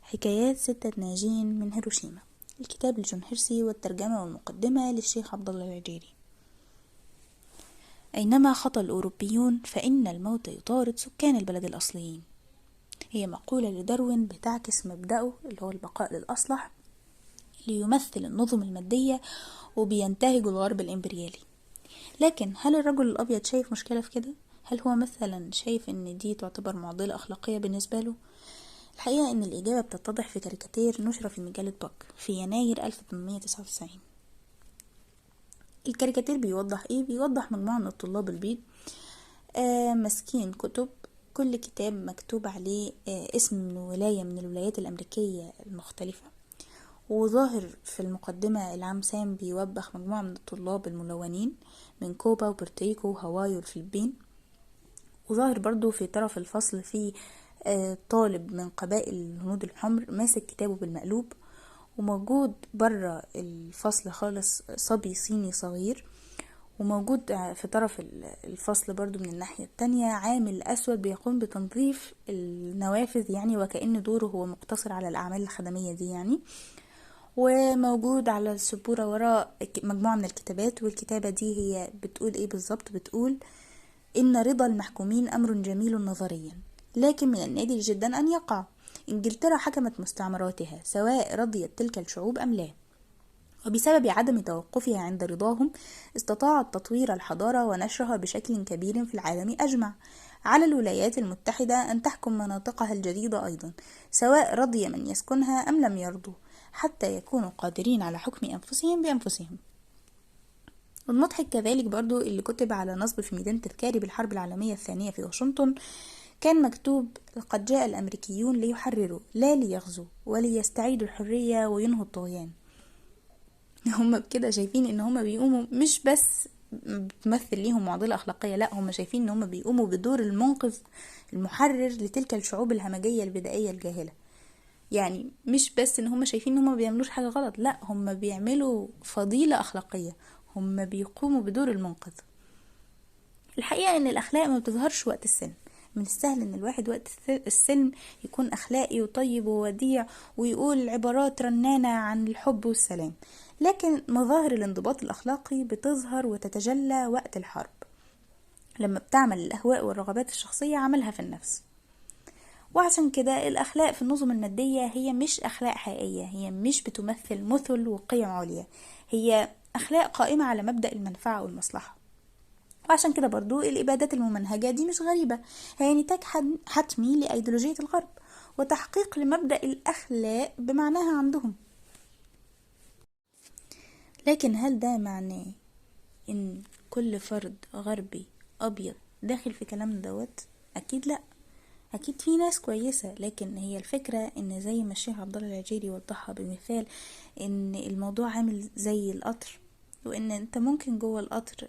حكايات 6 ناجين من هيروشيما، الكتاب لجون هيرسي، والترجمة والمقدمة للشيخ عبد الله العجيري. أينما خطى الأوروبيون فإن الموت يطارد سكان البلد الأصليين. هي مقولة لداروين بتعكس مبدأه اللي هو البقاء للأصلح، اللي يمثل النظم المادية وبينتهج الغرب الإمبريالي. لكن هل الرجل الأبيض شايف مشكلة في كده؟ هل هو مثلا شايف إن دي تعتبر معضلة أخلاقية بالنسبة له؟ الحقيقة إن الإجابة بتتضح في كاريكاتير نشر في مجلة باك في يناير 1899. الكاريكاتير بيوضح إيه؟ بيوضح مجموعة من الطلاب البيض ماسكين كتب، كل كتاب مكتوب عليه اسم من ولاية من الولايات الأمريكية المختلفة، وظاهر في المقدمة العام سام بيوبخ مجموعة من الطلاب الملونين من كوبا وبورتريكو وهاواي والفلبين، وظاهر برضو في طرف الفصل في طالب من قبائل الهنود الحمر ماسك كتابه بالمقلوب، وموجود برا الفصل خالص صبي صيني صغير، وموجود في طرف الفصل برضو من الناحية التانية عامل أسود بيقوم بتنظيف النوافذ، يعني وكأن دوره هو مقتصر على الأعمال الخدمية دي يعني. وموجود على السبورة وراء مجموعة من الكتابات، والكتابة دي هي بتقول ايه بالظبط؟ بتقول: إن رضا المحكومين أمر جميل نظريا، لكن من النادر جدا أن يقع. إنجلترا حكمت مستعمراتها سواء رضيت تلك الشعوب أم لا، وبسبب عدم توقفها عند رضاهم استطاعت تطوير الحضارة ونشرها بشكل كبير في العالم أجمع. على الولايات المتحدة أن تحكم مناطقها الجديدة أيضا، سواء رضي من يسكنها أم لم يرضوا، حتى يكونوا قادرين على حكم أنفسهم بأنفسهم. والمضحك كذلك برضو اللي كتب على نصب في ميدان تذكاري بالحرب العالمية الثانية في واشنطن، كان مكتوب: لقد جاء الأمريكيون ليحرروا لا ليغزوا وليستعيدوا الحرية وينهوا الطغيان. هم بكده شايفين ان هم بيقوموا مش بس بتمثل ليهم معضلة أخلاقية، لا، هم شايفين ان هم بيقوموا بدور المنقذ المحرر لتلك الشعوب الهمجية البدائية الجاهلة. يعني مش بس ان هم شايفين ان هم بيعملوش حاجة غلط، لا، هم بيعملوا فضيلة أخلاقية، هم بيقوموا بدور المنقذ. الحقيقة ان الأخلاق ما بتظهرش وقت السن. من السهل ان الواحد وقت السن يكون أخلاقي وطيب ووديع ويقول عبارات رنانة عن الحب والسلام، لكن مظاهر الانضباط الأخلاقي بتظهر وتتجلى وقت الحرب، لما بتعمل الأهواء والرغبات الشخصية عملها في النفس. وعشان كده الأخلاق في النظم المادية هي مش أخلاق حقيقية، هي مش بتمثل مثل وقيم عليا، هي أخلاق قائمة على مبدأ المنفعة والمصلحة. وعشان كده برضو الإبادات الممنهجة دي مش غريبة، هي نتاج حتمي لأيديولوجية الغرب وتحقيق لمبدأ الأخلاق بمعناها عندهم. لكن هل ده معناه إن كل فرد غربي أبيض داخل في كلام دوت؟ أكيد لأ، أكيد في ناس كويسة، لكن هي الفكرة إن زي ما الشيخ عبد الله العجيري وضحها بمثال، إن الموضوع عامل زي القطر، وإن أنت ممكن جوه القطر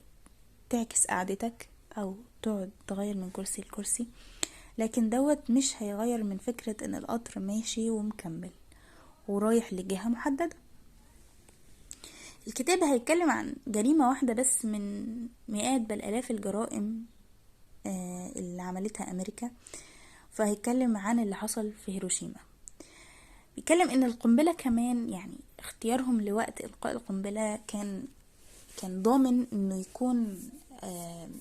تعكس قعدتك أو تقعد تغير من كرسي لكرسي، لكن دوت مش هيغير من فكرة إن القطر ماشي ومكمل ورايح لجهة محددة. الكتاب هيتكلم عن جريمة واحدة بس من مئات بل آلاف الجرائم اللي عملتها أمريكا، فهيتكلم عن اللي حصل في هيروشيما. بيتكلم ان القنبلة كمان، يعني اختيارهم لوقت إلقاء القنبلة كان ضامن انه يكون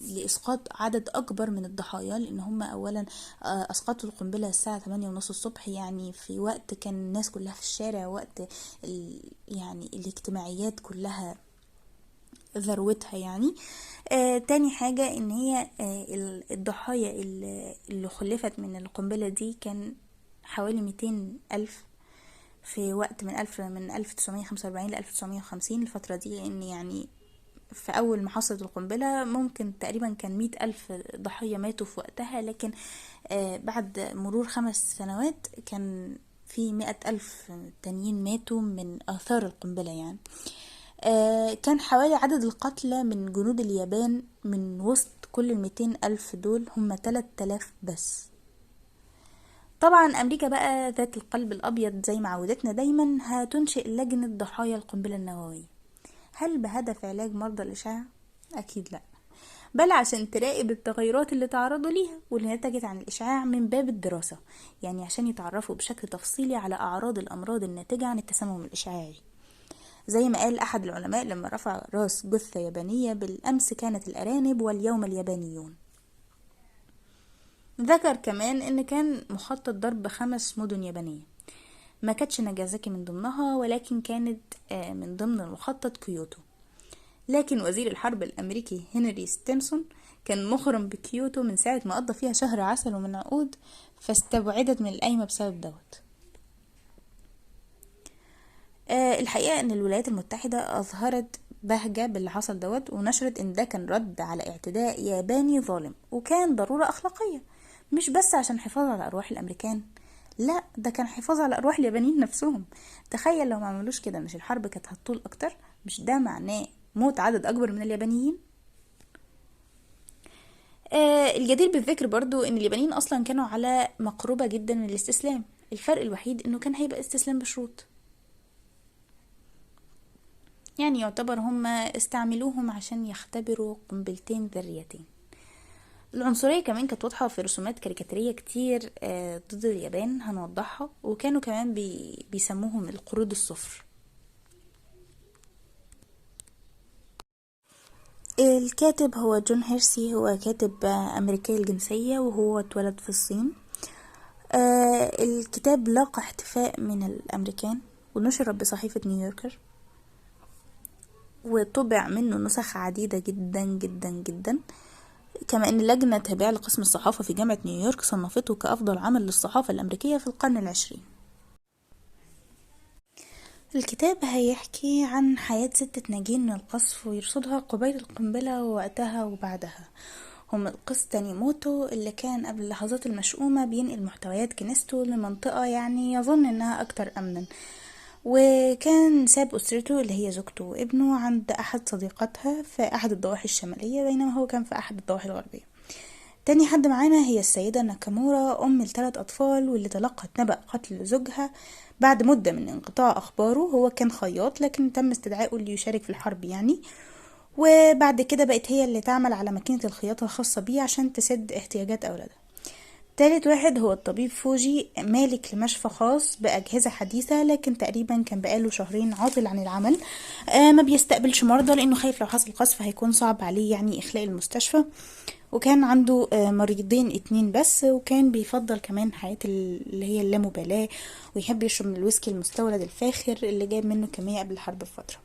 لإسقاط عدد أكبر من الضحايا، لأن هم أولا أسقطوا القنبلة الساعة 8:30 الصبح، يعني في وقت كان الناس كلها في الشارع، وقت يعني الاجتماعيات كلها ذروتها يعني. تاني حاجة ان هي الضحايا اللي خلفت من القنبلة دي كان حوالي 200 ألف في وقت من 1945 ل 1950 الفترة دي، لأن يعني في أول ما حصلت القنبلة ممكن تقريبا كان 100 ألف ضحية ماتوا في وقتها، لكن بعد مرور 5 سنوات كان في 100 ألف تانيين ماتوا من آثار القنبلة يعني. كان حوالي عدد القتلى من جنود اليابان من وسط كل 200 ألف دول هم 3000 بس. طبعا أمريكا بقى ذات القلب الأبيض زي ما عودتنا دايما هتنشئ لجنة ضحايا القنبلة النووية. هل بهدف علاج مرضى الإشعاع؟ أكيد لأ، بل عشان تراقب التغيرات اللي تعرضوا ليها واللي نتجت عن الإشعاع من باب الدراسة، يعني عشان يتعرفوا بشكل تفصيلي على أعراض الأمراض الناتجة عن التسمم الإشعاعي. زي ما قال أحد العلماء لما رفع راس جثة يابانية: بالأمس كانت الأرانب واليوم اليابانيون. ذكر كمان إن كان مخطط ضرب 5 مدن يابانية، ما كانتش ناجازاكي من ضمنها، ولكن كانت من ضمن المخطط كيوتو. لكن وزير الحرب الأمريكي هنري ستينسون كان مغرم بكيوتو من ساعة ما قضى فيها شهر عسل ومن عقود، فاستبعدت من القايمة بسبب دوت. الحقيقة ان الولايات المتحدة اظهرت بهجة باللي حصل دوت، ونشرت ان ده كان رد على اعتداء ياباني ظالم وكان ضرورة اخلاقية، مش بس عشان حفاظ على ارواح الامريكان، لا ده كان حفاظ على ارواح اليابانيين نفسهم. تخيل لو ما عملوش كده، مش الحرب كانت هتطول اكتر؟ مش ده معناه موت عدد اكبر من اليابانيين؟ الجدير بالذكر برضو ان اليابانيين اصلا كانوا على مقربة جدا من الاستسلام، الفرق الوحيد انه كان هيبقى استسلام بشروط. يعني يعتبر هم استعملوهم عشان يختبروا قنبلتين ذريتين. العنصرية كمان كانت واضحة في رسومات كاريكاتيرية كتير ضد اليابان هنوضحها، وكانوا كمان بيسموهم القرود الصفر. الكاتب هو جون هيرسي، هو كاتب أمريكي الجنسية وهو اتولد في الصين. الكتاب لاقى احتفاء من الأمريكان ونشر بصحيفة نيويوركر، وطبع منه نسخ عديدة جدا جدا جدا. كما ان لجنة تابعة لقسم الصحافة في جامعة نيويورك صنفته كأفضل عمل للصحافة الأمريكية في القرن العشرين. الكتاب هيحكي عن حياة 6 ناجين من القصف ويرصدها قبيل القنبلة ووقتها وبعدها. هم القس تانيموتو اللي كان قبل اللحظات المشؤومة بينقل محتويات كنيسته لمنطقة يعني يظن انها اكتر امنا، وكان ساب أسرته اللي هي زوجته وابنه عند أحد صديقاتها في أحد الضواحي الشمالية، بينما هو كان في أحد الضواحي الغربية. تاني حد معانا هي السيدة ناكامورا، أم ل3 أطفال، واللي تلقت نبأ قتل زوجها بعد مدة من انقطاع أخباره. هو كان خياط لكن تم استدعائه ليشارك في الحرب يعني، وبعد كده بقت هي اللي تعمل على ماكينة الخياطة الخاصة بيه عشان تسد احتياجات أولادها. تالت واحد هو الطبيب فوجي، مالك لمشفى خاص بأجهزة حديثة، لكن تقريبا كان بقاله 2 عاطل عن العمل. ما بيستقبلش مرضى لأنه خايف لو حصل قصف هيكون صعب عليه يعني إخلاء المستشفى، وكان عنده مريضين 2 بس، وكان بيفضل كمان حياة اللي هي اللامبالاة، ويحب يشرب من الويسكي المستورد الفاخر اللي جاب منه كمية قبل الحرب بفترة.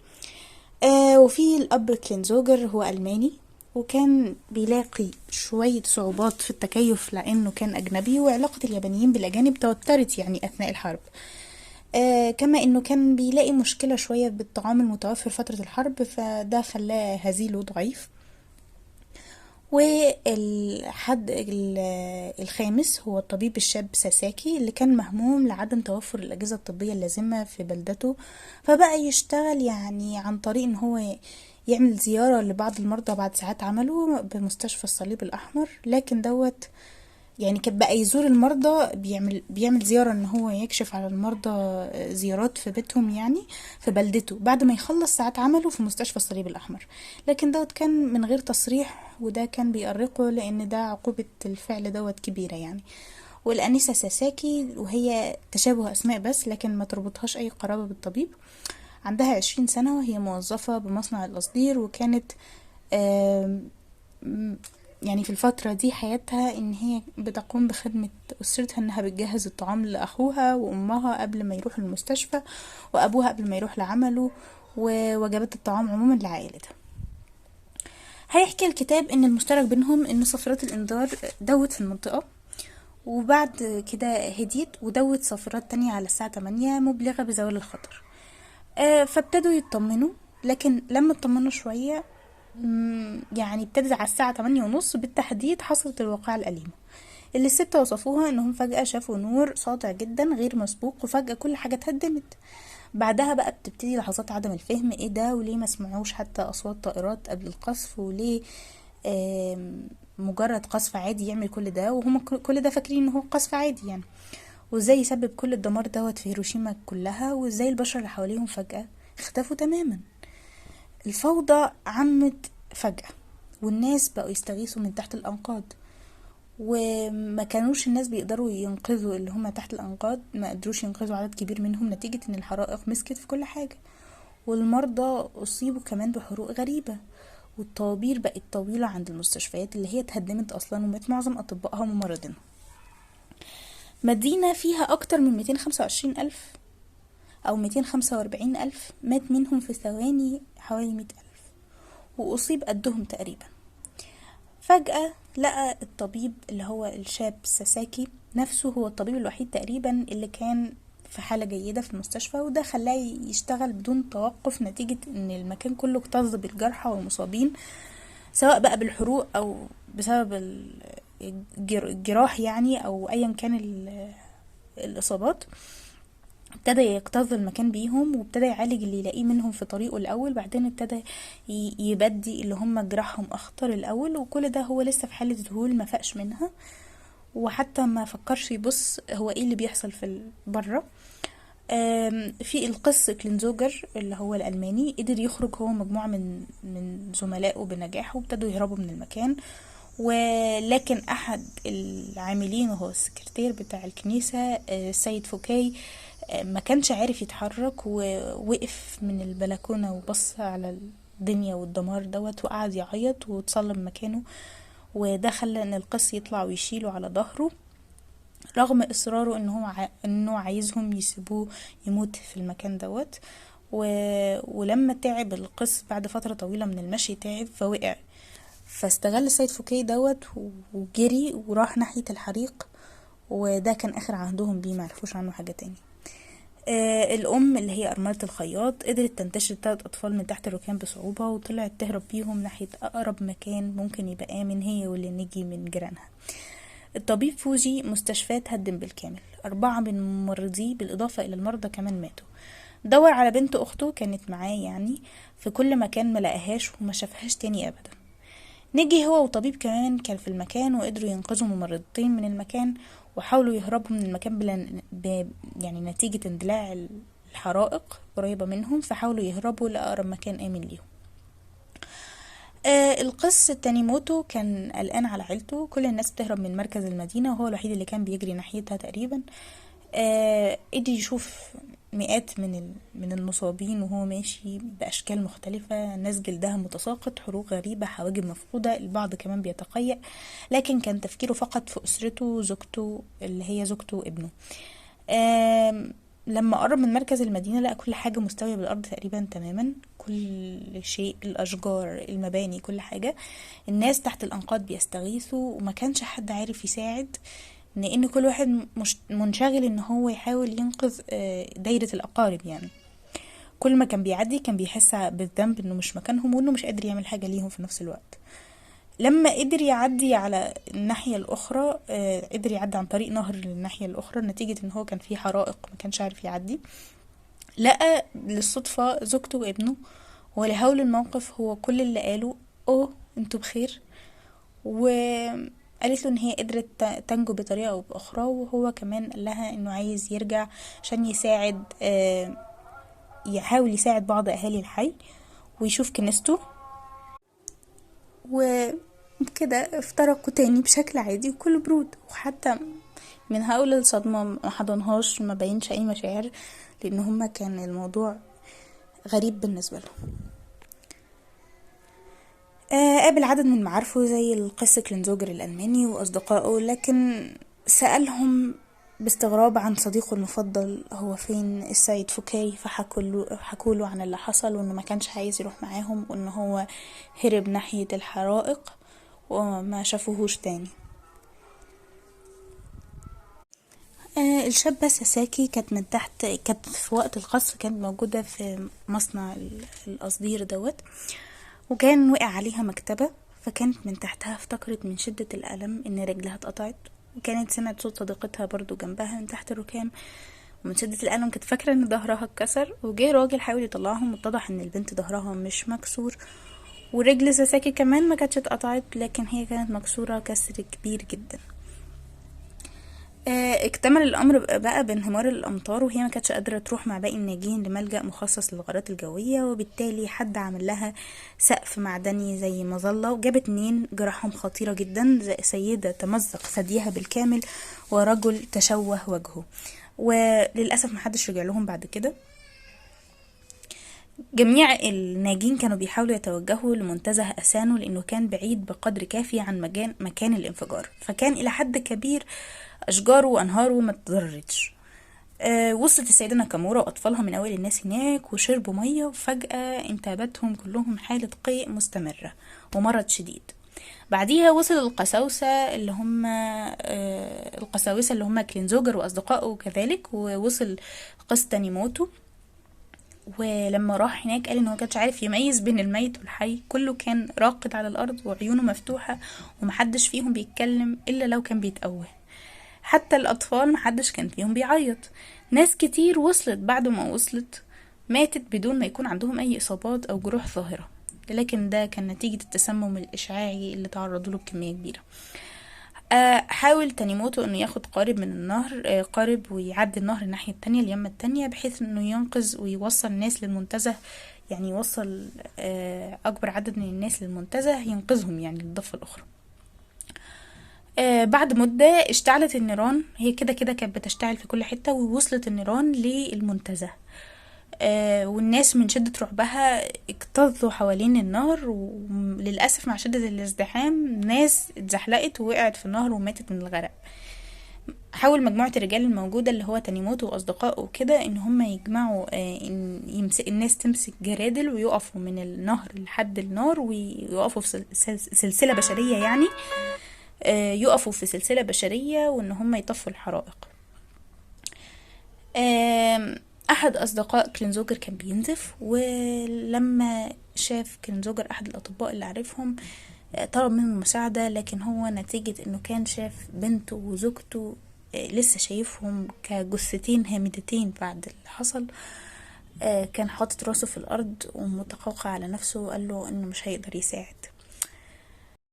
وفي الأب كلينزوجر، هو ألماني، وكان بيلاقي شوية صعوبات في التكيف لأنه كان أجنبي، وعلاقة اليابانيين بالأجانب توترت يعني أثناء الحرب. كما أنه كان بيلاقي مشكلة شوية بالطعام المتوفر فترة الحرب، فده خلاه هزيله ضعيف. والحد الخامس هو الطبيب الشاب ساساكي، اللي كان مهموم لعدم توفر الأجهزة الطبية اللازمة في بلدته، فبقى يشتغل يعني عن طريق ان هو يعمل زيارة لبعض المرضى بعد ساعات عمله بمستشفى الصليب الأحمر. لكن دوت يعني كان بقى يزور المرضى، بيعمل زيارة ان هو يكشف على المرضى زيارات في بيتهم يعني في بلدته بعد ما يخلص ساعات عمله في مستشفى الصليب الأحمر. لكن دوت كان من غير تصريح، وده كان بيأرقه لأن ده عقوبة الفعل دوت كبيرة يعني. والأنسة ساساكي، وهي تشابه أسماء بس لكن ما تربطهاش أي قرابة بالطبيب، عندها 20 سنة وهي موظفة بمصنع القصدير، وكانت يعني في الفترة دي حياتها ان هي بتقوم بخدمة اسرتها، انها بتجهز الطعام لاخوها وامها قبل ما يروحوا المستشفى، وابوها قبل ما يروح لعمله، ووجبات الطعام عموما لعائلتها. هيحكي الكتاب ان المشترك بينهم ان صافرات الانذار دوت في المنطقة، وبعد كده هديت ودوت صافرات تانية على الساعة 8 مبلغة بزوال الخطر. فابتدوا يطمنوا، لكن لما اطمنوا شوية يعني ابتدت على الساعة 8:30 بالتحديد حصلت الواقعة الأليمة اللي الستة وصفوها انهم فجأة شافوا نور ساطع جدا غير مسبوق، وفجأة كل حاجة اتهدمت. بعدها بقى بتبتدي لحظات عدم الفهم، ايه ده وليه ما سمعوش حتى اصوات طائرات قبل القصف، وليه مجرد قصف عادي يعمل كل ده، وهم كل ده فاكرين انه هو قصف عادي يعني، وازاي يسبب كل الدمار دوت في هيروشيما كلها، وازاي البشر اللي حواليهم فجأة اختفوا تماما. الفوضى عمت فجأة، والناس بقوا يستغيثوا من تحت الأنقاض، وما كانوش الناس بيقدروا ينقذوا اللي هم تحت الأنقاض، ما قدروش ينقذوا عدد كبير منهم نتيجة ان الحرائق مسكت في كل حاجة، والمرضى أصيبوا كمان بحروق غريبة، والطوابير بقت طويلة عند المستشفيات اللي هي اتهدمت أصلا ومات معظم أطبائها وممرضينها. مدينة فيها أكتر من 225 ألف أو 245 ألف، مات منهم في ثواني حوالي 100 ألف، وأصيب قدهم تقريبا. فجأة لقى الطبيب اللي هو الشاب ساساكي نفسه هو الطبيب الوحيد تقريبا اللي كان في حالة جيدة في المستشفى، وده خلاه يشتغل بدون توقف نتيجة ان المكان كله اكتظ بالجرحى والمصابين، سواء بقى بالحروق او بسبب الجراح يعني، او ايا كان الاصابات. ابتدى يكتظ المكان بيهم، وابتدى يعالج اللي يلاقيه منهم في طريقه الاول، بعدين ابتدى يبدي اللي هم جراحهم اخطر الاول، وكل ده هو لسه في حالة ذهول ما فاقش منها، وحتى ما فكرش يبص هو ايه اللي بيحصل في بره. في القس كلينزوجر اللي هو الألماني قدر يخرج هو مجموعة من زملائه بنجاح، وابتدوا يهربوا من المكان. ولكن أحد العاملين وهو السكرتير بتاع الكنيسة السيد فوكاي ما كانش عارف يتحرك، ووقف من البلكونة وبص على الدنيا والدمار دوت، وقعد يعيط وتصلب مكانه، وده خلى ان القس يطلع ويشيله على ظهره رغم اصراره انه عايزهم يسيبوه يموت في المكان دوت. ولما تعب القس بعد فترة طويلة من المشي تعب فوقع، فاستغل السيد فوكي دوت وجري وراح ناحية الحريق، وده كان اخر عهدهم بيه، معرفوش عنه حاجة تاني. الام اللي هي ارملة الخياط قدرت تنتشر 3 اطفال من تحت الركام بصعوبة، وطلعت تهرب بيهم ناحية اقرب مكان ممكن يبقى امن هي واللي نجي من جيرانها. الطبيب فوجي مستشفاه تهدم بالكامل، 4 من ممرضيه بالاضافة الى المرضى كمان ماتوا. دور على بنت اخته كانت معاه يعني في كل مكان، ملقاهاش وما شافهاش تاني ابدا. نجي هو وطبيب كمان كان في المكان، وقدروا ينقذوا ممرضتين من المكان، وحاولوا يهربوا من المكان يعني نتيجة اندلاع الحرائق قريبة منهم، فحاولوا يهربوا لأقرب مكان آمن ليهم. القس تانيموتو كان قلقان على عيلته، كل الناس بتهرب من مركز المدينة وهو الوحيد اللي كان بيجري ناحيتها تقريبا. قدر يشوف مئات من المصابين وهو ماشي بأشكال مختلفة، ناس جلدها متساقط، حروق غريبة، حواجب مفقودة، البعض كمان بيتقيأ، لكن كان تفكيره فقط في أسرته، زوجته اللي هي زوجته وابنه. لما قرب من مركز المدينة لقى كل حاجة مستوية بالأرض تقريبا تماما، كل شيء، الأشجار، المباني، كل حاجة. الناس تحت الأنقاض بيستغيثوا، وما كانش حد عارف يساعد، لأن كل واحد منشغل ان هو يحاول ينقذ دايرة الأقارب يعني. كل ما كان بيعدي كان بيحس بالذنب انه مش مكانهم، وانه مش قادر يعمل حاجة ليهم في نفس الوقت. لما قدر يعدي على الناحية الأخرى، قدر يعدي عن طريق نهر للناحية الأخرى نتيجة ان هو كان فيه حرائق ما كانش عارف يعدي. لقى للصدفة زوجته وابنه، ولهول الموقف هو كل اللي قاله اوه انتوا بخير، وقالت له ان هي قدرت تنجو بطريقة او باخرى، وهو كمان قال لها انه عايز يرجع عشان يساعد، يحاول يساعد بعض اهالي الحي ويشوف كنيسته. وكده افترقوا تاني بشكل عادي وكل برود، وحتى من هؤلاء الصدمة ما حضنهاش، ما بينش اي مشاعر، لان هما كان الموضوع غريب بالنسبة له. قابل عدد من معارفه زي القس كلينزوجر الألماني وأصدقائه، لكن سألهم باستغراب عن صديقه المفضل هو فين، السيد فوكاي، فحكوا له عن اللي حصل، وانه ما كانش عايز يروح معاهم، وان هو هرب ناحية الحرائق وما شافوهوش تاني. الشابة ساساكي كانت من تحت، كانت في وقت القصف كانت موجودة في مصنع القصدير دوت، وكان وقع عليها مكتبة، فكانت من تحتها افتكرت من شدة الألم ان رجلها اتقطعت، وكانت سمعت صوت صديقتها برضو جنبها من تحت الركام، ومن شدة الألم كانت فاكرة ان ظهرها اتكسر، وجه راجل حاول يطلعهم، واتضح ان البنت ظهرها مش مكسور، ورجل ساساكي كمان ما كانتش اتقطعت، لكن هي كانت مكسورة كسر كبير جدا. اكتمل الأمر بقى بانهمار الأمطار، وهي ما كانتش قادرة تروح مع باقي الناجين لملجأ مخصص للغارات الجوية، وبالتالي حد عمل لها سقف معدني زي مظلة، وجاب 2 جراحهم خطيرة جدا، زي سيدة تمزق ثديها بالكامل ورجل تشوه وجهه. وللأسف محدش رجع لهم بعد كده. جميع الناجين كانوا بيحاولوا يتوجهوا لمنتزه أسانو لأنه كان بعيد بقدر كافي عن مكان الانفجار، فكان إلى حد كبير أشجاره وأنهاره ما تضررتش. وصلت السيدة ناكامورا وأطفالها من أوائل الناس هناك وشربوا مية، وفجأة انتابتهم كلهم حالة قيء مستمرة ومرض شديد. بعديها وصل القساوسة اللي هم القساوسة اللي هم كلينزوجر وأصدقائه كذلك، ووصل قس تانيموتو. ولما راح هناك قال انه ما كانش عارف يميز بين الميت والحي، كله كان راقد على الارض وعيونه مفتوحة، ومحدش فيهم بيتكلم الا لو كان بيتقوه. حتى الاطفال محدش كان فيهم بيعيط. ناس كتير وصلت بعد ما وصلت ماتت بدون ما يكون عندهم اي اصابات او جروح ظاهرة، لكن ده كان نتيجة التسمم الاشعاعي اللي تعرضوا له بكمية كبيرة. حاول تانيموتو انه ياخد قارب من النهر، قارب ويعدي النهر الناحية التانية اليمة التانية، بحيث انه ينقذ ويوصل الناس للمنتزه، يعني يوصل اكبر عدد من الناس للمنتزه ينقذهم يعني للضفة الاخرى. بعد مدة اشتعلت النيران، هي كده كده كانت بتشتعل في كل حتة، ووصلت النيران للمنتزه. والناس من شدة رعبها اكتظوا حوالين النهر، وللأسف مع شدة الازدحام ناس اتزحلقت ووقعت في النهر وماتت من الغرق. حاول مجموعة الرجال الموجودة اللي هو تانيموتو وأصدقائه كده إن هم يجمعوا الناس تمسك جرادل ويقفوا من النهر لحد النار، ويقفوا في سلسلة بشرية يعني، يقفوا في سلسلة بشرية وإن هم يطفوا الحرائق. احد اصدقاء كلينزوجر كان بينزف، ولما شاف كلينزوجر احد الاطباء اللي عارفهم طلب منه المساعدة، لكن هو نتيجة انه كان شاف بنته وزوجته لسه شايفهم كجثتين هامدتين بعد اللي حصل، كان حاطط راسه في الارض ومتقوقع على نفسه، وقال له انه مش هيقدر يساعد.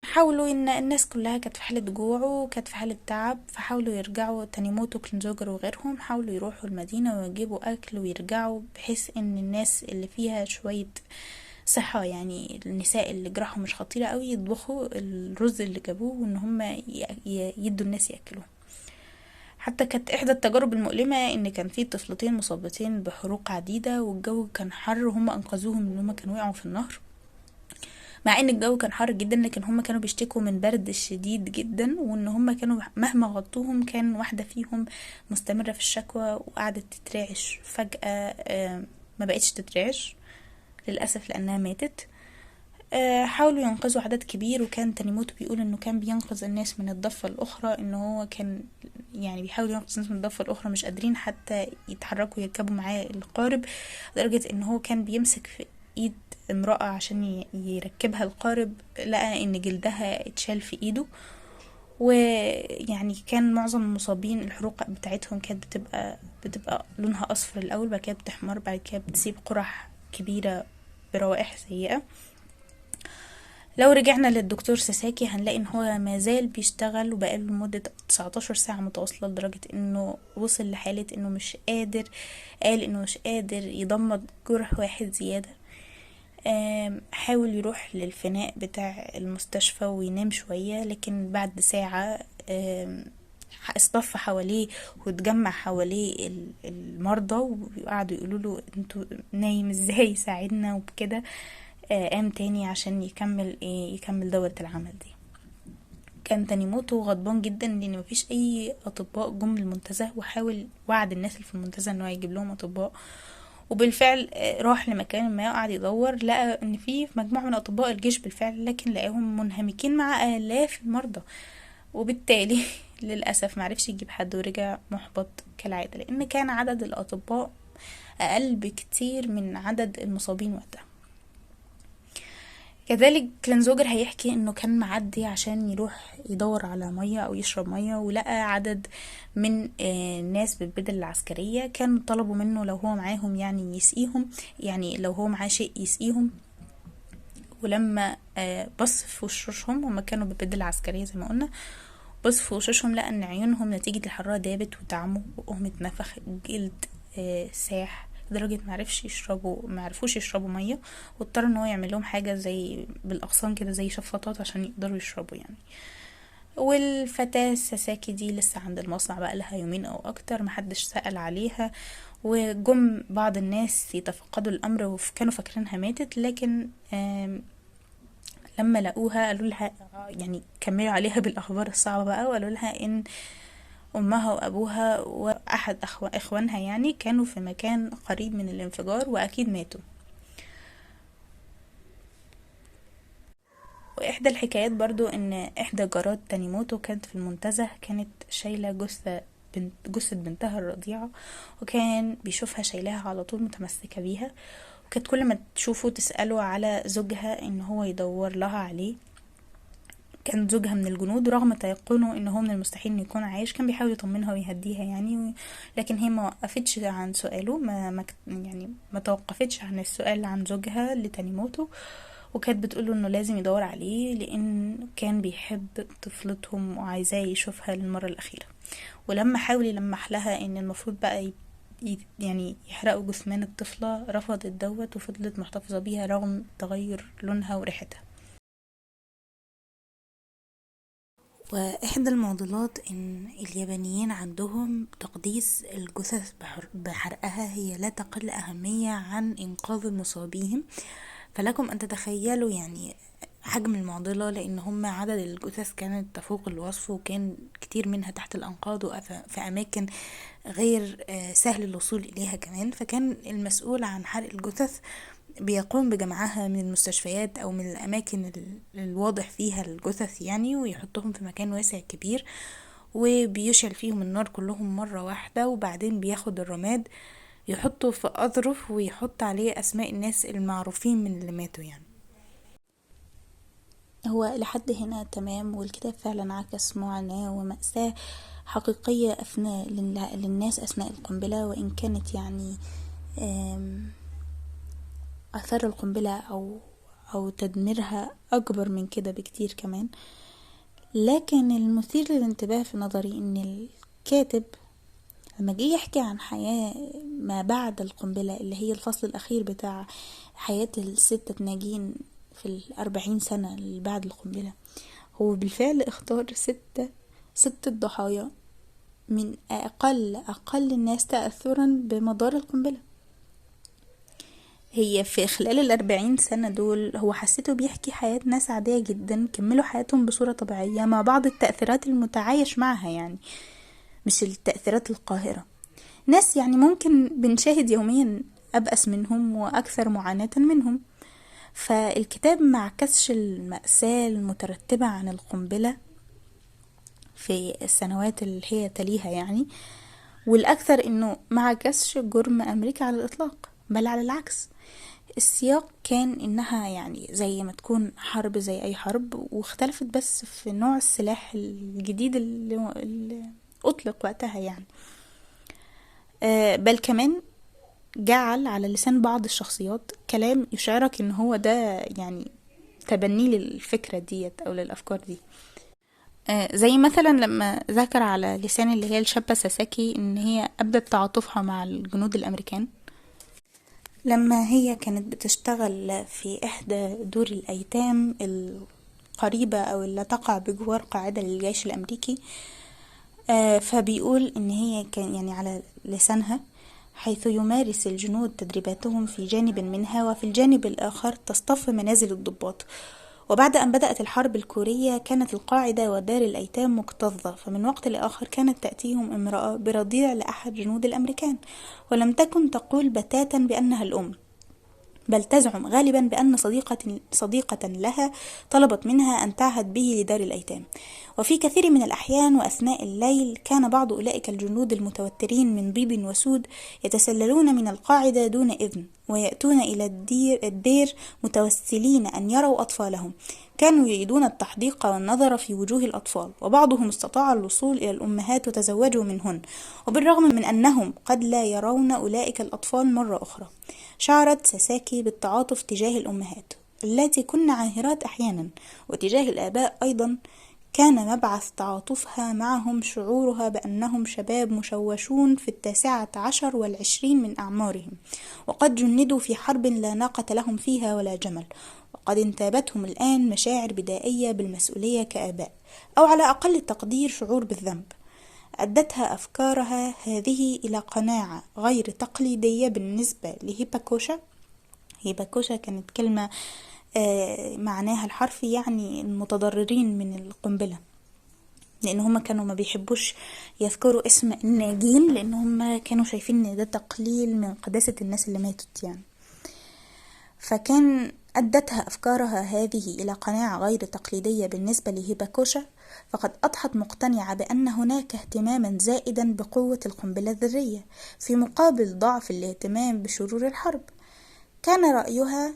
حاولوا ان الناس كلها كانت في حالة جوع وكانت في حالة تعب، فحاولوا يرجعوا تانيموتو كلينزوجر وغيرهم حاولوا يروحوا المدينة ويجيبوا اكل ويرجعوا، بحيث ان الناس اللي فيها شوية صحة، يعني النساء اللي جراحهم مش خطيرة قوي، يطبخوا الرز اللي جابوه وان هم يدوا الناس ياكلوه. حتى كانت احدى التجارب المؤلمة ان كان في طفلتين مصابتين بحروق عديدة، والجو كان حر، وهم انقذوهم ان هم كانوا وقعوا في النهر. مع ان الجو كان حر جدا، لكن هم كانوا بيشتكوا من برد شديد جدا، وان هم كانوا مهما غطوهم كان واحدة فيهم مستمرة في الشكوى وقعدت تترعش فجأة. ما بقتش تترعش للأسف لأنها ماتت. حاولوا ينقذوا عدد كبير، وكان تانيموتو بيقول انه كان بينقذ الناس من الضفة الاخرى، انه هو كان يعني بيحاول ينقذ الناس من الضفة الاخرى مش قادرين حتى يتحركوا يركبوا معاه القارب، لدرجة انه هو كان بيمسك في ايد امرأة عشان يركبها القارب، لقى ان جلدها اتشال في ايده. ويعني كان معظم المصابين الحروق بتاعتهم كانت بتبقى لونها اصفر الاول، بعد كده بتحمر، بعد كده بتسيب قرح كبيرة بروائح سيئة. لو رجعنا للدكتور ساساكي هنلاقي ان هو مازال بيشتغل وبقاله لمدة 19 ساعة متواصلة، لدرجة انه وصل لحالة انه مش قادر، قال انه مش قادر يضمد جرح واحد زيادة. حاول يروح للفناء بتاع المستشفى وينام شوية، لكن بعد ساعة اصطف حواليه وتجمع حواليه المرضى وقعدوا يقولوا له انتوا نايم ازاي، ساعدنا وبكده. قام تاني عشان يكمل دورة العمل دي. كان تانيموتو غضبان جدا لان مفيش اي اطباء جم المنتزه، وحاول وعد الناس اللي في المنتزه انه هيجيب لهم اطباء، وبالفعل راح لمكان ما وقعد يدور، لقى ان في مجموعة من اطباء الجيش بالفعل، لكن لقاهم منهمكين مع الاف المرضى، وبالتالي للأسف معرفش يجيب حد ورجع محبط كالعادة، لان كان عدد الاطباء اقل بكتير من عدد المصابين وقتها. كذلك كلينزوجر هيحكي انه كان معدي عشان يروح يدور على مية او يشرب مية، ولقى عدد من الناس بالبدل العسكرية، كان طلبوا منه لو هو معاهم يعني يسقيهم، يعني لو هو معاه شيء يسقيهم. ولما بص في وشوشهم، هما كانوا بالبدل العسكرية زي ما قلنا، بص في وشوشهم لقى ان عيونهم نتيجة الحرارة دابت وتعموا، بقهم اتنفخ، الجلد ساح لدرجة معرفوش يشربوا مية، واضطر ان هو يعمل لهم حاجة زي بالاغصان كده زي شفاطات عشان يقدروا يشربوا يعني. والفتاة ساساكي دي لسه عند المصنع بقى لها يومين او اكتر، محدش سأل عليها، وجم بعض الناس يتفقدوا الامر وكانوا فاكرينها ماتت، لكن لما لقوها قالوا لها يعني كملوا عليها بالاخبار الصعبة بقى، وقالوا لها ان امها وابوها واحد اخوانها يعني كانوا في مكان قريب من الانفجار واكيد ماتوا. واحدى الحكايات برضو ان احدى جارات تانيموتو كانت في المنتزه، كانت شايلة جثة بنتها الرضيعة، وكان بيشوفها شايلاها على طول متمسكة بيها، وكانت كل ما تشوفه تسأله على زوجها ان هو يدور لها عليه. كان زوجها من الجنود، رغم تيقنه ان هو من المستحيل انه يكون عايش، كان بيحاول يطمنها ويهديها يعني، لكن هي ما وقفتش عن سؤاله، يعني ما توقفتش عن السؤال عن زوجها لتانيموتو، وكانت بتقوله انه لازم يدور عليه لان كان بيحب طفلتهم وعايزاه يشوفها للمرة الاخيرة. ولما حاول يلمح لها ان المفروض بقى يعني يحرقوا جثمان الطفلة، رفضت دوت وفضلت محتفظة بيها رغم تغير لونها وريحتها. وإحدى المعضلات إن اليابانيين عندهم تقديس الجثث بحرقها هي لا تقل أهمية عن إنقاذ مصابيهم، فلكم أن تتخيلوا يعني حجم المعضلة، لأن هم عدد الجثث كانت تفوق الوصف، وكان كتير منها تحت الأنقاض وفي أماكن غير سهل الوصول إليها كمان، فكان المسؤول عن حرق الجثث بيقوم بجمعها من المستشفيات أو من الأماكن الواضح فيها الجثث يعني، ويحطهم في مكان واسع كبير، وبيشعل فيهم النار كلهم مرة واحدة، وبعدين بياخد الرماد يحطه في أظرف ويحط عليه أسماء الناس المعروفين من اللي ماتوا يعني. هو لحد هنا تمام، والكتاب فعلا عكس معاناة ومأساة حقيقية للناس أثناء القنبلة، وإن كانت يعني أثار القنبلة أو تدميرها أكبر من كده بكتير كمان. لكن المثير للانتباه في نظري إن الكاتب لما جه يحكي عن حياة ما بعد القنبلة، اللي هي الفصل الأخير بتاع حياة الستة ناجين في 40 سنة اللي بعد القنبلة، هو بالفعل اختار ستة ضحايا من أقل الناس تأثرا بمدار القنبلة. هي في خلال 40 سنة دول هو حسيته بيحكي حياة ناس عادية جدا كملوا حياتهم بصورة طبيعية مع بعض التأثيرات المتعايش معها يعني، مش التأثيرات القاهرة. ناس يعني ممكن بنشاهد يوميا أبأس منهم وأكثر معاناة منهم. فالكتاب معكسش المأساة المترتبة عن القنبلة في السنوات اللي هي تليها يعني، والأكثر إنه معكسش جرم أمريكا على الإطلاق، بل على العكس. السياق كان إنها يعني زي ما تكون حرب زي أي حرب، واختلفت بس في نوع السلاح الجديد اللي أطلق وقتها يعني. بل كمان جعل على لسان بعض الشخصيات كلام يشعرك إن هو ده يعني تبني للفكرة ديت أو للأفكار دي. زي مثلا لما ذكر على لسان اللي هي الشابة ساساكي إن هي أبدت تعاطفها مع الجنود الأمريكان لما هي كانت بتشتغل في إحدى دور الأيتام القريبة أو اللي تقع بجوار قاعدة للجيش الأمريكي. فبيقول إن هي كان يعني على لسانها حيث يمارس الجنود تدريباتهم في جانب منها، وفي الجانب الآخر تصطف منازل الضباط. وبعد أن بدأت الحرب الكورية كانت القاعدة ودار الأيتام مكتظة، فمن وقت لآخر كانت تأتيهم امرأة برضيع لأحد جنود الأمريكان، ولم تكن تقول بتاتا بأنها الأم، بل تزعم غالبا بأن صديقة لها طلبت منها أن تعهد به لدار الأيتام. وفي كثير من الأحيان وأثناء الليل كان بعض أولئك الجنود المتوترين من بيض وسود يتسللون من القاعدة دون إذن، ويأتون إلى الدير متوسلين أن يروا أطفالهم. كانوا يريدون التحديق والنظر في وجوه الأطفال، وبعضهم استطاع الوصول إلى الأمهات وتزوجوا منهن، وبالرغم من أنهم قد لا يرون أولئك الأطفال مرة أخرى. شعرت ساساكي بالتعاطف تجاه الأمهات التي كن عاهرات أحيانا، وتجاه الآباء أيضا كان مبعث تعاطفها معهم شعورها بأنهم شباب مشوشون في 19 والعشرين من أعمارهم، وقد جندوا في حرب لا ناقة لهم فيها ولا جمل، وقد انتابتهم الآن مشاعر بدائية بالمسؤولية كآباء، أو على أقل التقدير شعور بالذنب. أدتها أفكارها هذه إلى قناعة غير تقليدية بالنسبة لهيباكوشا. هيباكوشا كانت كلمة معناها الحرفي يعني المتضررين من القنبلة، لأن هم كانوا ما بيحبوش يذكروا اسم الناجين، لأن هم كانوا شايفين ان ده تقليل من قداسة الناس اللي ماتت يعني. فكان أدتها أفكارها هذه إلى قناعة غير تقليدية بالنسبة لهيباكوشا، فقد أضحت مقتنعة بأن هناك اهتماما زائدا بقوة القنبلة الذرية في مقابل ضعف الاهتمام بشرور الحرب. كان رأيها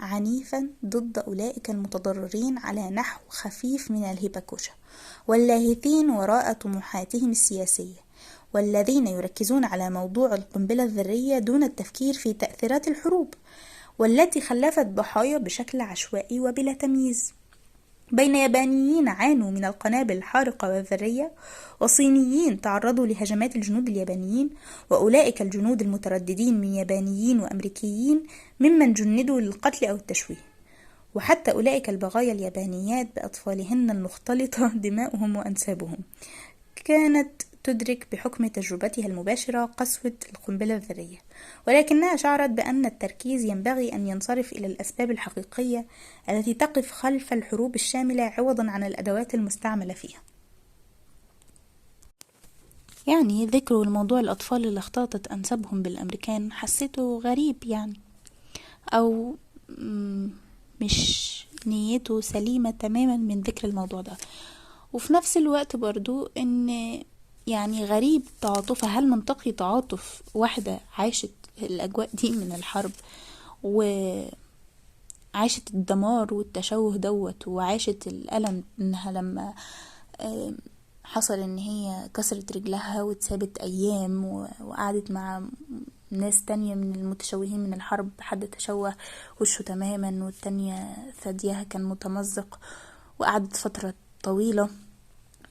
عنيفا ضد أولئك المتضررين على نحو خفيف من الهيباكوشا واللاهثين وراء طموحاتهم السياسية، والذين يركزون على موضوع القنبلة الذرية دون التفكير في تأثيرات الحروب، والتي خلفت ضحايا بشكل عشوائي وبلا تمييز، بين يابانيين عانوا من القنابل الحارقة والذرية، وصينيين تعرضوا لهجمات الجنود اليابانيين، وأولئك الجنود المترددين من يابانيين وأمريكيين ممن جندوا للقتل أو التشويه، وحتى أولئك البغايا اليابانيات بأطفالهن المختلطة دماؤهم وأنسابهم. كانت تدرك بحكم تجربتها المباشرة قسوة القنبلة الذرية، ولكنها شعرت بأن التركيز ينبغي أن ينصرف إلى الأسباب الحقيقية التي تقف خلف الحروب الشاملة عوضا عن الأدوات المستعملة فيها. يعني ذكر الموضوع الأطفال اللي اختلطت أنسابهم بالأمريكان حسيته غريب يعني، أو مش نيته سليمة تماما من ذكر الموضوع ده. وفي نفس الوقت برضو ان يعني غريب تعاطفها. هل منطقي تعاطف واحدة عاشت الأجواء دي من الحرب وعاشت الدمار والتشوه دوت، وعاشت الألم انها لما حصل ان هي كسرت رجلها واتسابت ايام وقعدت مع ناس تانية من المتشوهين من الحرب، حد تشوه وشه تماما والتانية ثديها كان متمزق، وقعدت فترة طويلة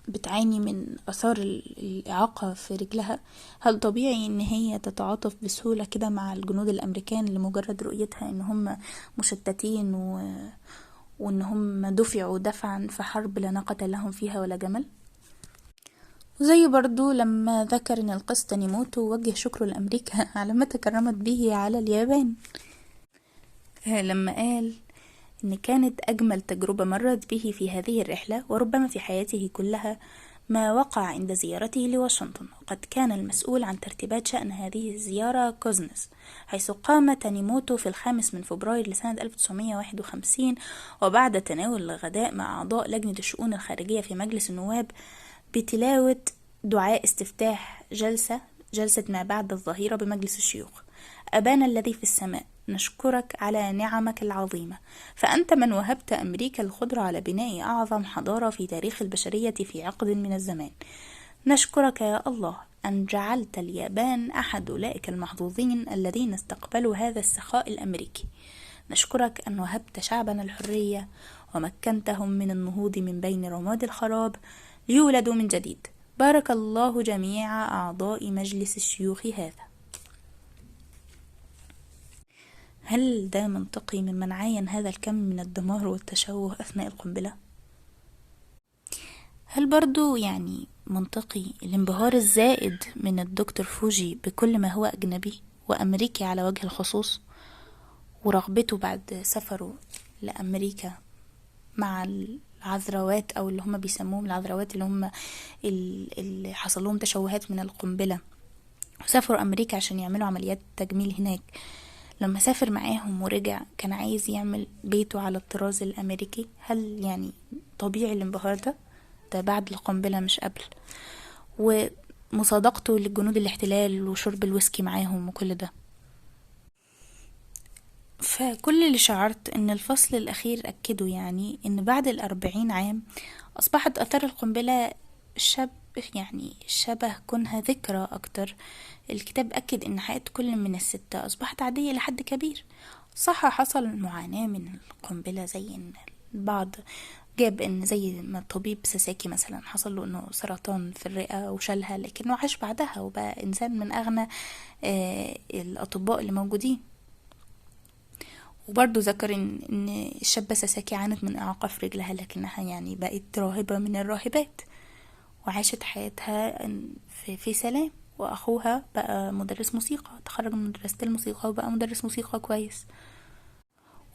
بتعاني من أثار الإعاقة في رجلها. هل طبيعي ان هي تتعاطف بسهولة كده مع الجنود الأمريكان لمجرد رؤيتها ان هم مشتتين وان هم دفعوا دفعا في حرب لا ناقة لهم فيها ولا جمل؟ زي برضو لما ذكر ان القس تانيموتو وجه شكره لأمريكا على ما تكرمت به على اليابان، لما قال إن كانت أجمل تجربة مرت به في هذه الرحلة وربما في حياته كلها ما وقع عند زيارته لواشنطن. وقد كان المسؤول عن ترتيبات شأن هذه الزيارة كوزنس، حيث قام تانيموتو في 5 فبراير لسنة 1951 وبعد تناول الغداء مع أعضاء لجنة الشؤون الخارجية في مجلس النواب بتلاوة دعاء استفتاح جلسة ما بعد الظهيرة بمجلس الشيوخ. أبانا الذي في السماء، نشكرك على نعمك العظيمة، فأنت من وهبت أمريكا القدرة على بناء أعظم حضارة في تاريخ البشرية في عقد من الزمان. نشكرك يا الله أن جعلت اليابان أحد أولئك المحظوظين الذين استقبلوا هذا السخاء الأمريكي. نشكرك أن وهبت شعبنا الحرية ومكنتهم من النهوض من بين رماد الخراب ليولدوا من جديد. بارك الله جميع أعضاء مجلس الشيوخ هذا. هل ده منطقي ممن عاين هذا الكم من الدمار والتشوه أثناء القنبلة؟ هل برضو يعني منطقي الانبهار الزائد من الدكتور فوجي بكل ما هو أجنبي وأمريكي على وجه الخصوص، ورغبته بعد سفره لأمريكا مع العذراوات أو اللي هم بيسموهم العذراوات اللي حصل لهم تشوهات من القنبلة، وسافروا أمريكا عشان يعملوا عمليات تجميل هناك. لما سافر معاهم ورجع كان عايز يعمل بيته على الطراز الأمريكي. هل يعني طبيعي الانبهار ده بعد القنبلة مش قبل؟ ومصادقته للجنود الاحتلال وشرب الويسكي معاهم وكل ده. فكل اللي شعرت ان الفصل الأخير أكده يعني ان بعد 40 عام أصبحت أثار القنبلة شبه كونها ذكرى أكتر. الكتاب أكد إن حياة كل من الستة أصبحت عادية لحد كبير. صح حصل معاناة من القنبلة، زي إن البعض جاب ان زي ما الطبيب ساساكي مثلا حصل له انه سرطان في الرئة وشالها، لكنه عاش بعدها وبقى انسان من اغنى الاطباء اللي موجودين. وبرضه ذكر ان الشابة ساساكي عانت من اعاقة في رجلها، لكنها يعني بقت راهبة من الراهبات وعاشت حياتها في سلام. واخوها بقى مدرس موسيقى، تخرج من مدرسة الموسيقى وبقى مدرس موسيقى كويس.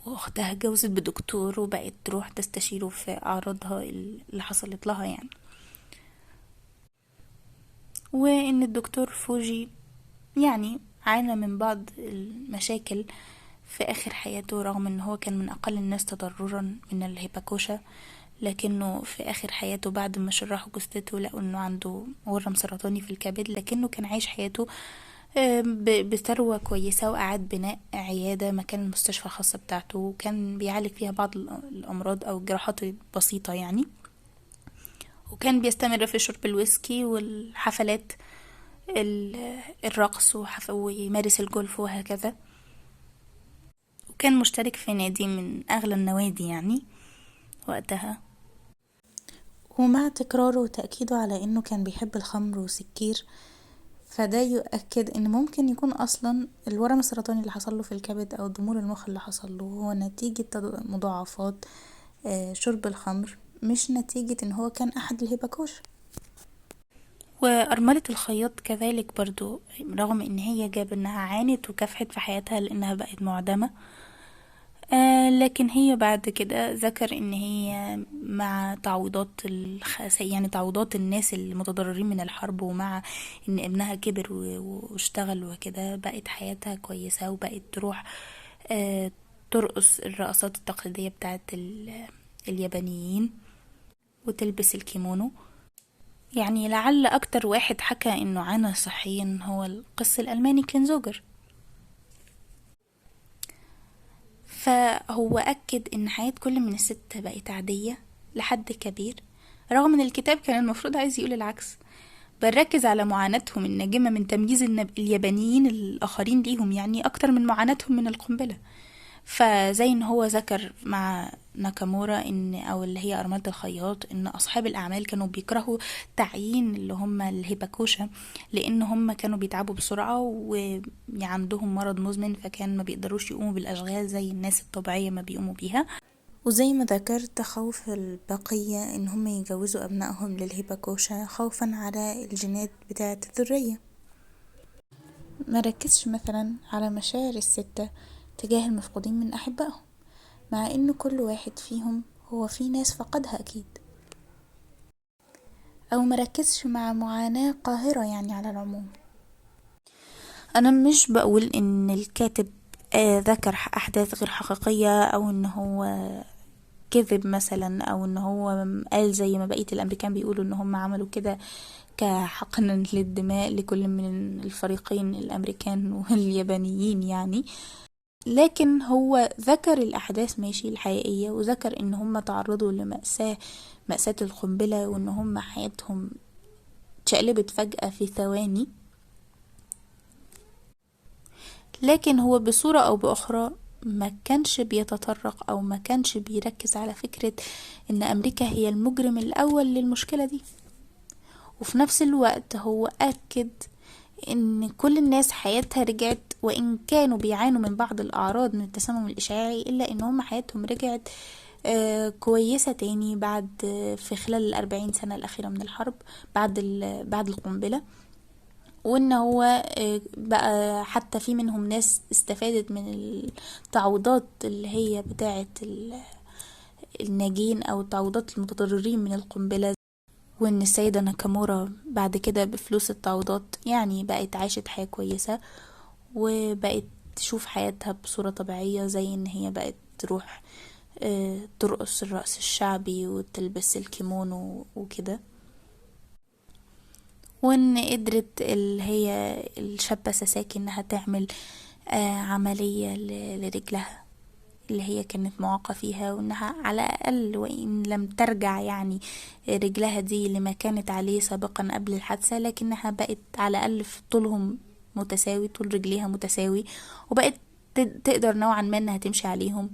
واختها اتجوزت بدكتور وبقت تروح تستشيره في اعراضها اللي حصلت لها يعني. وان الدكتور فوجي يعني عانى من بعض المشاكل في اخر حياته، رغم ان هو كان من اقل الناس تضررا من الهيباكوشا، لكنه في اخر حياته بعد ما شرحوا جثته لقوا انه عنده ورم سرطاني في الكبد، لكنه كان عايش حياته بثروة كويسة، وقعد بناء عيادة مكان المستشفى الخاصة بتاعته، وكان بيعالج فيها بعض الأمراض أو الجراحات البسيطة يعني. وكان بيستمر في شرب الويسكي والحفلات الرقص ويمارس الجولف وهكذا. وكان مشترك في نادي من أغلى النوادي يعني وقتها. ومع تكراره وتأكيده على انه كان بيحب الخمر وسكير، فده يؤكد ان ممكن يكون اصلا الورم السرطاني اللي حصل له في الكبد او ضمور المخ اللي حصل له هو نتيجة مضاعفات شرب الخمر، مش نتيجة ان هو كان احد الهيباكوش. وأرملة الخياط كذلك برضو، رغم ان هي جاب انها عانت وكافحت في حياتها لانها بقت معدمة، لكن هي بعد كده ذكر ان هي مع تعويضات يعني تعويضات الناس المتضررين من الحرب، ومع ان ابنها كبر واشتغل وكده، بقت حياتها كويسة وبقت تروح ترقص الرقصات التقليدية بتاعت اليابانيين وتلبس الكيمونو. يعني لعل اكتر واحد حكى انه عانى صحيا هو القس الالماني كلينزوجر. فهو أكد إن حياة كل من الست بقت عادية لحد كبير، رغم إن الكتاب كان المفروض عايز يقول العكس، بل ركز على معاناتهم الناجمة من تمييز اليابانيين الآخرين ليهم يعني أكتر من معاناتهم من القنبلة. فزي ان هو ذكر مع ناكامورا ان او اللي هي ارملة الخياط ان اصحاب الاعمال كانوا بيكرهوا تعيين اللي هم الهيباكوشا، لان هم كانوا بيتعبوا بسرعة وعندهم مرض مزمن، فكان ما بيقدروش يقوموا بالاشغال زي الناس الطبيعية ما بيقوموا بيها. وزي ما ذكرت تخوف البقية ان هم يجوزوا ابنائهم للهيباكوشا خوفا على الجينات بتاعة الذرية. ما ركزش مثلا على مشاعر الستة تجاه المفقودين من أحبائهم، مع إن كل واحد فيهم هو في ناس فقدها أكيد. أو مركزش مع معاناة قاهرة يعني على العموم. أنا مش بقول إن الكاتب ذكر أحداث غير حقيقية، أو إن هو كذب مثلا، أو إن هو قال زي ما بقية الأمريكان بيقولوا إن هم عملوا كده كحقنا للدماء لكل من الفريقين الأمريكان واليابانيين يعني. لكن هو ذكر الأحداث ماشي الحقيقية، وذكر إن هم تعرضوا مأساة القنبلة، وإن هم حياتهم اتشقلبت فجأة في ثواني. لكن هو بصورة أو بأخرى ما كانش بيتطرق أو ما كانش بيركز على فكرة إن أمريكا هي المجرم الأول للمشكلة دي. وفي نفس الوقت هو أكد ان كل الناس حياتها رجعت، وان كانوا بيعانوا من بعض الاعراض من التسمم الاشعاعي، الا ان هم حياتهم رجعت كويسة تاني بعد في خلال 40 سنة الاخيرة من الحرب بعد القنبلة. وان هو بقى حتى في منهم ناس استفادت من التعويضات اللي هي بتاعة الناجين او التعويضات المتضررين من القنبلة. وان السيدة ناكامورا بعد كده بفلوس التعويضات يعني بقت عاشت حياة كويسة، وبقت تشوف حياتها بصورة طبيعية، زي ان هي بقت تروح ترقص الرقص الشعبي وتلبس الكيمونو وكده. وان قدرت اللي هي الشابة ساساكي انها تعمل عملية لرجلها اللي هي كانت معاقة فيها، وانها على الاقل وان لم ترجع يعني رجلها دي لما كانت عليه سابقا قبل الحادثة، لكنها بقت على الاقل في طولهم متساوي، طول رجليها متساوي، وبقت تقدر نوعا ما انها تمشي عليهم.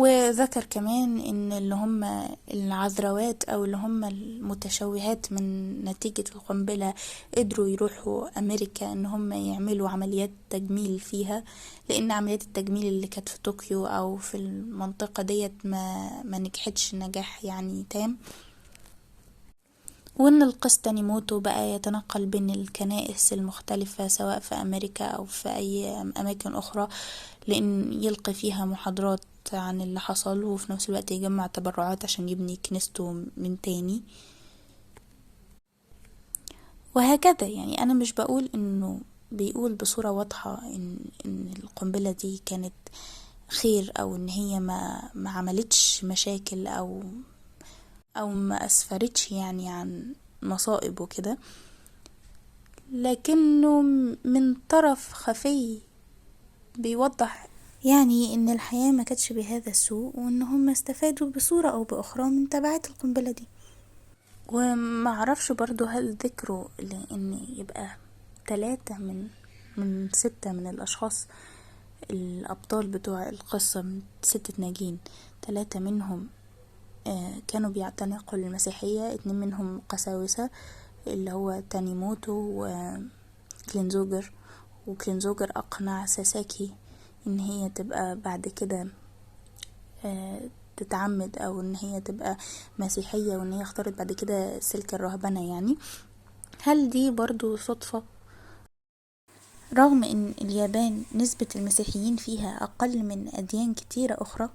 وذكر كمان ان اللي هم العذراوات او اللي هم المتشوهات من نتيجة القنبلة قدروا يروحوا امريكا ان هم يعملوا عمليات تجميل فيها، لان عمليات التجميل اللي كانت في طوكيو او في المنطقة ديت ما نجحتش نجاح يعني تام. وان القس تانيموتو بقى يتنقل بين الكنائس المختلفة سواء في امريكا او في اي اماكن اخرى، لان يلقي فيها محاضرات عن اللي حصل، وفي نفس الوقت يجمع تبرعات عشان يبني كنيسته من تاني. وهكذا يعني انا مش بقول انه بيقول بصورة واضحة ان القنبلة دي كانت خير، او ان هي ما عملتش مشاكل او ما اسفرتش يعني عن مصائب وكده، لكنه من طرف خفي بيوضح يعني ان الحياة ما كانتش بهذا السوء، وان هم استفادوا بصورة او باخرى من تبعات القنبلة دي. وما اعرفش برضو هل ذكروا لان يبقى 3 من 6 من الاشخاص الابطال بتوع القصة من 6 ناجين، 3 منهم كانوا بيعتنقوا المسيحية، 2 منهم قساوسة اللي هو تانيموتو وكلينزوجر. وكلينزوجر أقنع ساساكي إن هي تبقى بعد كده تتعمد أو إن هي تبقى مسيحية، وإن هي اختارت بعد كده سلك الرهبنة يعني. هل دي برضو صدفة؟ رغم إن اليابان نسبة المسيحيين فيها أقل من أديان كتيرة أخرى،